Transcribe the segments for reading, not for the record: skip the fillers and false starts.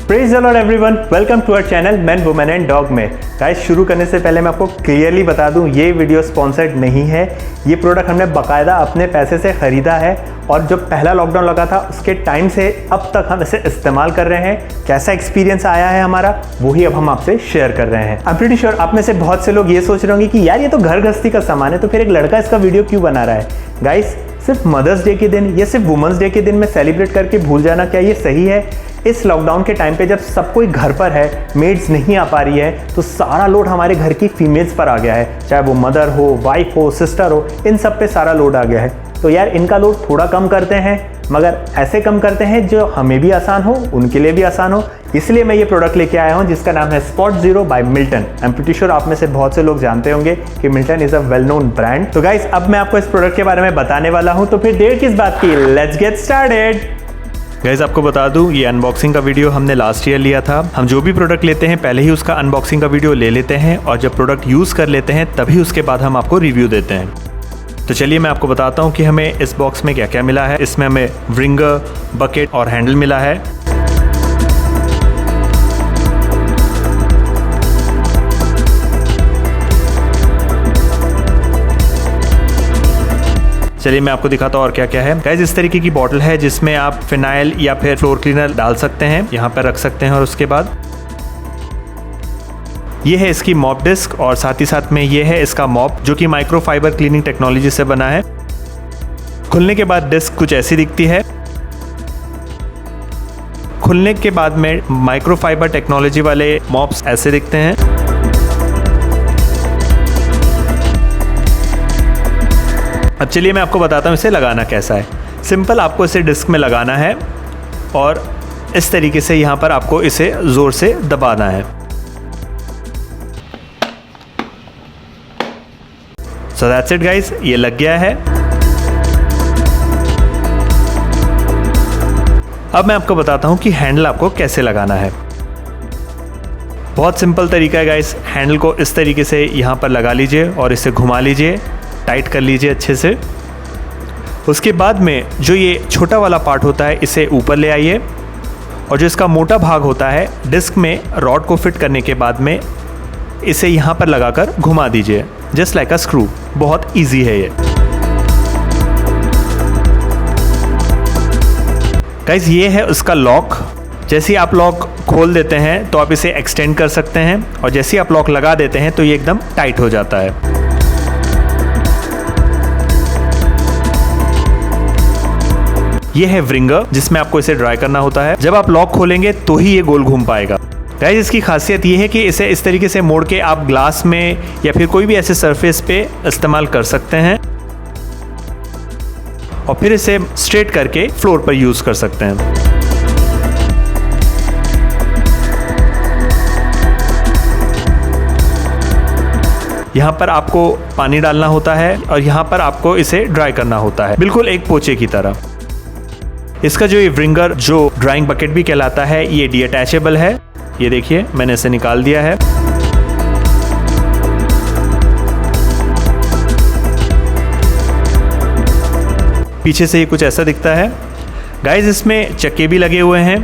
Praise the Lord everyone, welcome to our channel man women and dog में। Guys, शुरू करने से पहले मैं आपको क्लियरली बता दूं, ये वीडियो स्पॉन्सर्ड नहीं है। ये प्रोडक्ट हमने बाकायदा अपने पैसे से ख़रीदा है और जब पहला लॉकडाउन लगा था उसके टाइम से अब तक हम इसे इस्तेमाल कर रहे हैं। कैसा एक्सपीरियंस आया है हमारा, वही अब हम आपसे शेयर कर रहे हैं। आई एम प्रीटी श्योर आप में से बहुत से लोग ये सोच रहे होंगे कि यार ये तो घर गृहस्थी का सामान है, तो फिर एक लड़का इसका वीडियो क्यों बना रहा है। गाइस, सिर्फ मदर्स डे के दिन या सिर्फ वुमेंस डे के दिन में सेलिब्रेट करके भूल जाना, क्या ये सही है? इस लॉकडाउन के टाइम पे जब सब कोई घर पर है, मेड्स नहीं आ पा रही है, तो सारा लोड हमारे घर की फीमेल्स पर आ गया है। चाहे वो मदर हो, वाइफ हो, सिस्टर हो, इन सब पे सारा लोड आ गया है। तो यार इनका लोड थोड़ा कम करते हैं, मगर ऐसे कम करते हैं जो हमें भी आसान हो, उनके लिए भी आसान हो। इसलिए मैं ये प्रोडक्ट लेके आया हूँ जिसका नाम है spot zero by Milton. I am pretty sure आप में से बहुत से लोग जानते होंगे कि Milton is a well known brand. तो गाइस, अब मैं आपको इस प्रोडक्ट के बारे में बताने वाला हूँ, तो फिर देर किस बात की, लेट्स गेट स्टार्टेड। गाइस, आपको बता दूं, ये अनबॉक्सिंग का वीडियो हमने लास्ट ईयर लिया था। हम जो भी प्रोडक्ट लेते हैं पहले ही उसका अनबॉक्सिंग का वीडियो ले लेते हैं और जब प्रोडक्ट यूज़ कर लेते हैं तभी उसके बाद हम आपको रिव्यू देते हैं। तो चलिए मैं आपको बताता हूँ कि हमें इस बॉक्स में क्या क्या मिला है। इसमें हमें व्रिंगर, बकेट और हैंडल मिला है। चलिए मैं आपको दिखाता हूँ और क्या क्या है। गाइस, इस तरीके की बॉटल है जिसमें आप फिनाइल या फिर फ्लोर क्लीनर डाल सकते हैं, यहाँ पर रख सकते हैं। और उसके बाद ये है इसकी मॉप डिस्क और साथ ही साथ में ये है इसका मॉप जो कि माइक्रोफाइबर क्लीनिंग टेक्नोलॉजी से बना है। खुलने के बाद डिस्क कुछ ऐसी दिखती है। खुलने के बाद में माइक्रोफाइबर टेक्नोलॉजी वाले मॉप्स ऐसे दिखते हैं। अब चलिए मैं आपको बताता हूँ इसे लगाना कैसा है। सिंपल, आपको इसे डिस्क में लगाना है और इस तरीके से यहाँ पर आपको इसे ज़ोर से दबाना है। सो दैट्स इट गाइस, ये लग गया है। अब मैं आपको बताता हूँ कि हैंडल आपको कैसे लगाना है। बहुत सिंपल तरीका है गाइस। हैंडल को इस तरीके से यहाँ पर लगा लीजिए और इसे घुमा लीजिए, टाइट कर लीजिए अच्छे से। उसके बाद में जो ये छोटा वाला पार्ट होता है इसे ऊपर ले आइए और जो इसका मोटा भाग होता है डिस्क में रॉड को फिट करने के बाद में इसे यहाँ पर लगाकर घुमा दीजिए, जस्ट लाइक अ स्क्रू। बहुत इजी है ये। गाइस, ये है उसका लॉक। जैसे ही आप लॉक खोल देते हैं तो आप इसे एक्सटेंड कर सकते हैं और जैसे ही आप लॉक लगा देते हैं तो ये एकदम टाइट हो जाता है। ये है व्रिंगर जिसमें आपको इसे ड्राई करना होता है। जब आप लॉक खोलेंगे तो ही ये गोल घूम पाएगा। गाइस, इसकी खासियत ये है कि इसे इस तरीके से मोड़ के आप ग्लास में या फिर कोई भी ऐसे सरफेस पे इस्तेमाल कर सकते हैं और फिर इसे स्ट्रेट करके फ्लोर पर यूज कर सकते हैं। यहाँ पर आपको पानी डालना होता है और यहाँ पर आपको इसे ड्राई करना होता है, बिल्कुल एक पोचे की तरह। इसका जो ये व्रिंगर, जो ड्राइंग बकेट भी कहलाता है, ये डिअटैचेबल है। ये देखिए, मैंने इसे निकाल दिया है। पीछे से ये कुछ ऐसा दिखता है। गाइस, इसमें चक्के भी लगे हुए हैं,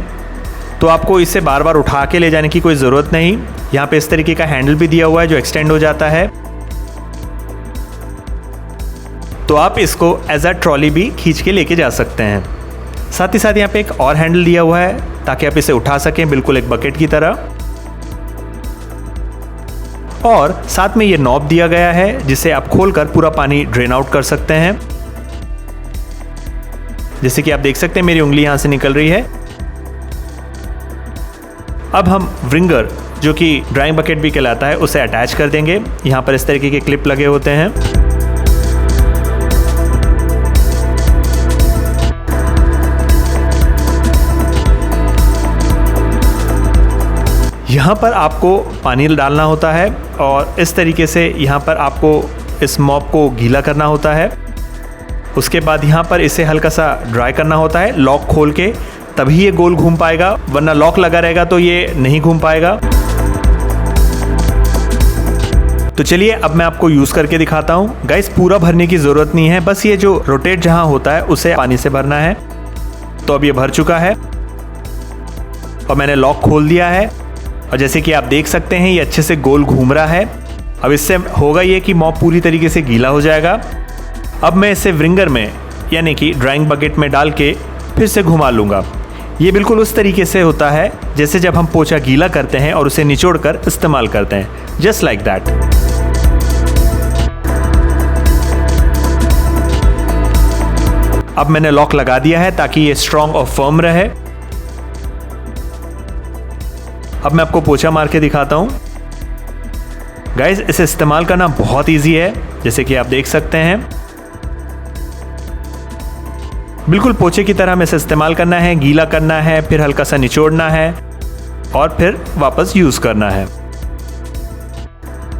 तो आपको इसे बार बार उठा के ले जाने की कोई ज़रूरत नहीं। यहाँ पे इस तरीके का हैंडल भी दिया हुआ है जो एक्सटेंड हो जाता है, तो आप इसको एज अ ट्रॉली भी खींच के लेके जा सकते हैं। साथ ही साथ यहाँ पे एक और हैंडल दिया हुआ है ताकि आप इसे उठा सकें, बिल्कुल एक बकेट की तरह। और साथ में ये नॉब दिया गया है जिसे आप खोलकर पूरा पानी ड्रेन आउट कर सकते हैं। जैसे कि आप देख सकते हैं मेरी उंगली यहाँ से निकल रही है। अब हम व्रिंगर, जो कि ड्राइंग बकेट भी कहलाता है, उसे अटैच कर देंगे। यहाँ पर इस तरीके के क्लिप लगे होते हैं। यहाँ पर आपको पानी डालना होता है और इस तरीके से यहाँ पर आपको इस मॉप को गीला करना होता है। उसके बाद यहाँ पर इसे हल्का सा ड्राई करना होता है लॉक खोल के, तभी ये गोल घूम पाएगा, वरना लॉक लगा रहेगा तो ये नहीं घूम पाएगा। तो चलिए अब मैं आपको यूज़ करके दिखाता हूँ। गाइस, पूरा भरने की ज़रूरत नहीं है, बस ये जो रोटेट जहाँ होता है उसे पानी से भरना है। तो अब ये भर चुका है। और मैंने लॉक खोल दिया है और जैसे कि आप देख सकते हैं ये अच्छे से गोल घूम रहा है। अब इससे होगा ये कि मॉप पूरी तरीके से गीला हो जाएगा। अब मैं इसे व्रिंगर में यानी कि ड्राइंग बकेट में डाल के फिर से घुमा लूँगा। ये बिल्कुल उस तरीके से होता है जैसे जब हम पोछा गीला करते हैं और उसे निचोड़ कर इस्तेमाल करते हैं, जस्ट लाइक दैट। अब मैंने लॉक लगा दिया है ताकि ये स्ट्रॉन्ग और फर्म रहे। अब मैं आपको पोछा मार के दिखाता हूँ। गाइस, इसे इस्तेमाल करना बहुत इजी है, जैसे कि आप देख सकते हैं। बिल्कुल पोछे की तरह हमें इसे इस्तेमाल करना है, गीला करना है, फिर हल्का सा निचोड़ना है और फिर वापस यूज़ करना है।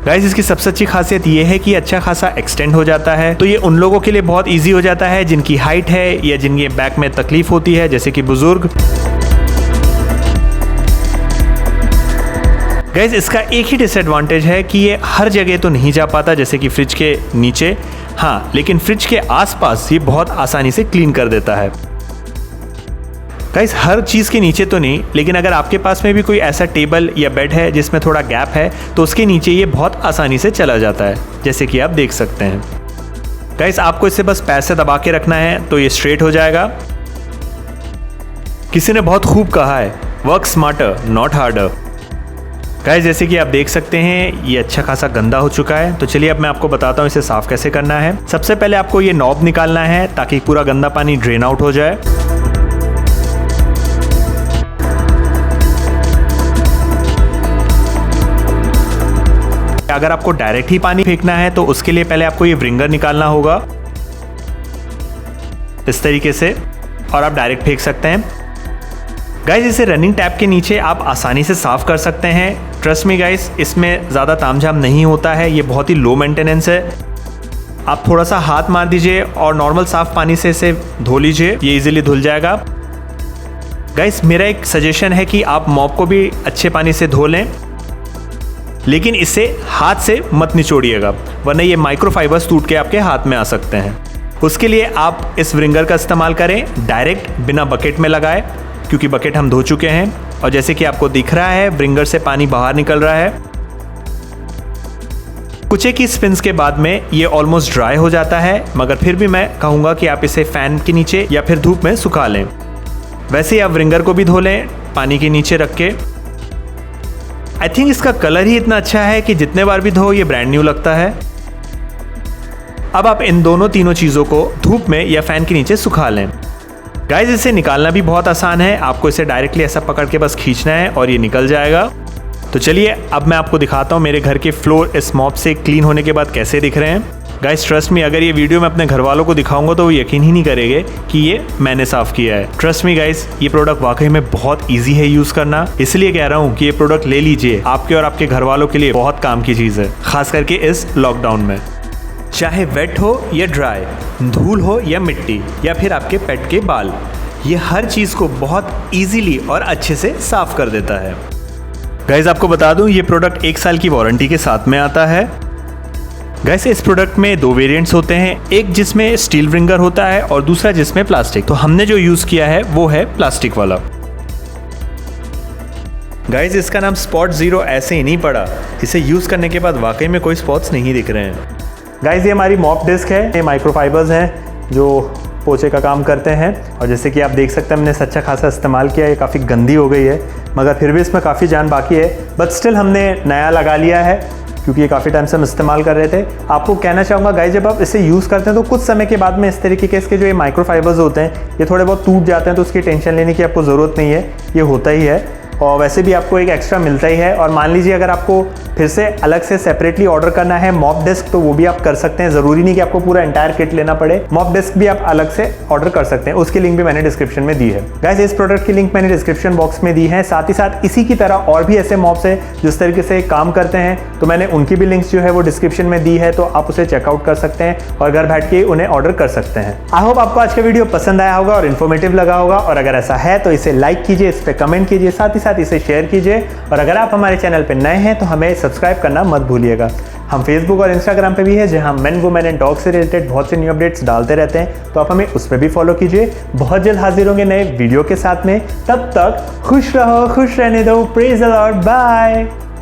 गाइस, इसकी सबसे अच्छी खासियत ये है कि अच्छा खासा एक्सटेंड हो जाता है। तो ये उन लोगों के लिए बहुत इजी हो जाता है जिनकी हाइट है या जिनके बैक में तकलीफ होती है, जैसे कि बुजुर्ग। गाइस, इसका एक ही डिसएडवांटेज है कि ये हर जगह तो नहीं जा पाता, जैसे कि फ्रिज के नीचे। हाँ, लेकिन फ्रिज के आसपास ये बहुत आसानी से क्लीन कर देता है। गाइस, हर चीज़ के नीचे तो नहीं, लेकिन अगर आपके पास में भी कोई ऐसा टेबल या बेड है जिसमें थोड़ा गैप है तो उसके नीचे ये बहुत आसानी से चला जाता है, जैसे कि आप देख सकते हैं। गाइस, आपको इसे बस पैर से दबा के रखना है तो ये स्ट्रेट हो जाएगा। किसी ने बहुत खूब कहा है, work smarter not harder. Guys, जैसे कि आप देख सकते हैं ये अच्छा खासा गंदा हो चुका है। तो चलिए अब मैं आपको बताता हूँ इसे साफ़ कैसे करना है। सबसे पहले आपको ये नॉब निकालना है ताकि पूरा गंदा पानी ड्रेन आउट हो जाए। अगर आपको डायरेक्ट ही पानी फेंकना है तो उसके लिए पहले आपको ये व्रिंगर निकालना होगा इस तरीके से, और आप डायरेक्ट फेंक सकते हैं। गाइस, इसे रनिंग टैप के नीचे आप आसानी से साफ़ कर सकते हैं। ट्रस्ट मी गाइस, इसमें ज़्यादा तामझाम नहीं होता है, ये बहुत ही लो मेंटेनेंस है। आप थोड़ा सा हाथ मार दीजिए और नॉर्मल साफ़ पानी से इसे धो लीजिए, ये इजीली धुल जाएगा। गाइस, मेरा एक सजेशन है कि आप मॉप को भी अच्छे पानी से धो लें, लेकिन इसे हाथ से मत निचोड़िएगा, वरना ये माइक्रोफाइबर्स टूट के आपके हाथ में आ सकते हैं। उसके लिए आप इस व्रिंगर का इस्तेमाल करें डायरेक्ट, बिना बकेट में लगाए, क्योंकि बकेट हम धो चुके हैं। और जैसे कि आपको दिख रहा है व्रिंगर से पानी बाहर निकल रहा है। कुछ एक ही स्पिन्स के बाद में ये ऑलमोस्ट ड्राई हो जाता है, मगर फिर भी मैं कहूँगा कि आप इसे फैन के नीचे या फिर धूप में सुखा लें। वैसे ही आप व्रिंगर को भी धो लें पानी के नीचे रख के। आई थिंक इसका कलर ही इतना अच्छा है कि जितने बार भी धो ये ब्रांड न्यू लगता है। अब आप इन दोनों तीनों चीज़ों को धूप में या फैन के नीचे सुखा लें। गाइस, इसे निकालना भी बहुत आसान है। आपको इसे डायरेक्टली ऐसा पकड़ के बस खींचना है और ये निकल जाएगा। तो चलिए अब मैं आपको दिखाता हूँ मेरे घर के फ्लोर इस मॉप से क्लीन होने के बाद कैसे दिख रहे हैं। गाइस, ट्रस्ट मी, अगर ये वीडियो मैं अपने घर वालों को दिखाऊंगा तो वो यकीन ही नहीं करेंगे कि ये मैंने साफ़ किया है। ट्रस्ट मी गाइस, ये प्रोडक्ट वाकई में बहुत ईजी है यूज़ करना, इसलिए कह रहा हूँ कि ये प्रोडक्ट ले लीजिए। आपके और आपके घर वालों के लिए बहुत काम की चीज़ है, खास करके इस लॉकडाउन में। चाहे वेट हो या ड्राई, धूल हो या मिट्टी, या फिर आपके पेट के बाल, ये हर चीज़ को बहुत इजीली और अच्छे से साफ़ कर देता है। गाइस, आपको बता दूं ये प्रोडक्ट 1 साल की वारंटी के साथ में आता है। गाइस, इस प्रोडक्ट में 2 वेरिएंट्स होते हैं, एक जिसमें स्टील व्रिंगर होता है और दूसरा जिसमें प्लास्टिक। तो हमने जो यूज़ किया है वो है प्लास्टिक वाला। गाइस, इसका नाम स्पॉट ज़ीरो ऐसे ही नहीं पड़ा, इसे यूज़ करने के बाद वाकई में कोई स्पॉट्स नहीं दिख रहे हैं। गाइस, ये हमारी मॉप डिस्क है, ये माइक्रोफाइबर्स हैं जो पोछे का काम करते हैं। और जैसे कि आप देख सकते हैं हमने अच्छा खासा इस्तेमाल किया, ये काफ़ी गंदी हो गई है, मगर फिर भी इसमें काफ़ी जान बाकी है। बट स्टिल हमने नया लगा लिया है क्योंकि ये काफ़ी टाइम से हम इस्तेमाल कर रहे थे। आपको कहना चाहूँगा गाइस, जब आप इसे यूज़ करते हैं तो कुछ समय के बाद में इस तरीके के इसके जो ये माइक्रोफाइबर्स होते हैं ये थोड़े बहुत टूट जाते हैं, तो उसकी टेंशन लेने की आपको ज़रूरत नहीं है, ये होता ही है। और वैसे भी आपको एक एक्स्ट्रा मिलता ही है। और मान लीजिए अगर आपको फिर से अलग से सेपरेटली ऑर्डर करना है मॉप डिस्क, तो वो भी आप कर सकते हैं। ज़रूरी नहीं कि आपको पूरा एंटायर किट लेना पड़े, मॉप डिस्क भी आप अलग से ऑर्डर कर सकते हैं। उसकी लिंक भी मैंने डिस्क्रिप्शन में दी है। गाइस, इस प्रोडक्ट की लिंक मैंने डिस्क्रिप्शन बॉक्स में दी है। साथ ही साथ इसी की तरह और भी ऐसे मॉप्स हैं जिस तरीके से काम करते हैं, तो मैंने उनकी भी लिंक्स जो है वो डिस्क्रिप्शन में दी है, तो आप उसे चेकआउट कर सकते हैं और घर बैठ के उन्हें ऑर्डर कर सकते हैं। आई होप आपको आज का वीडियो पसंद आया होगा और इन्फॉर्मेटिव लगा होगा, और अगर ऐसा है तो इसे लाइक कीजिए, इस पर कमेंट कीजिए, साथ ही साथ इसे शेयर कीजिए और अगर आप हमारे चैनल पर नए हैं तो हमें सब्सक्राइब करना मत भूलिएगा। हम फेसबुक और इंस्टाग्राम पे भी है जहां मेन वुमेन एंड डॉग से रिलेटेड बहुत से न्यू अपडेट्स डालते रहते हैं, तो आप हमें उस पर भी फॉलो कीजिए। बहुत जल्द हाजिर होंगे नए वीडियो के साथ में, तब तक खुश रहो, खुश रहने दो। Praise the Lord, bye.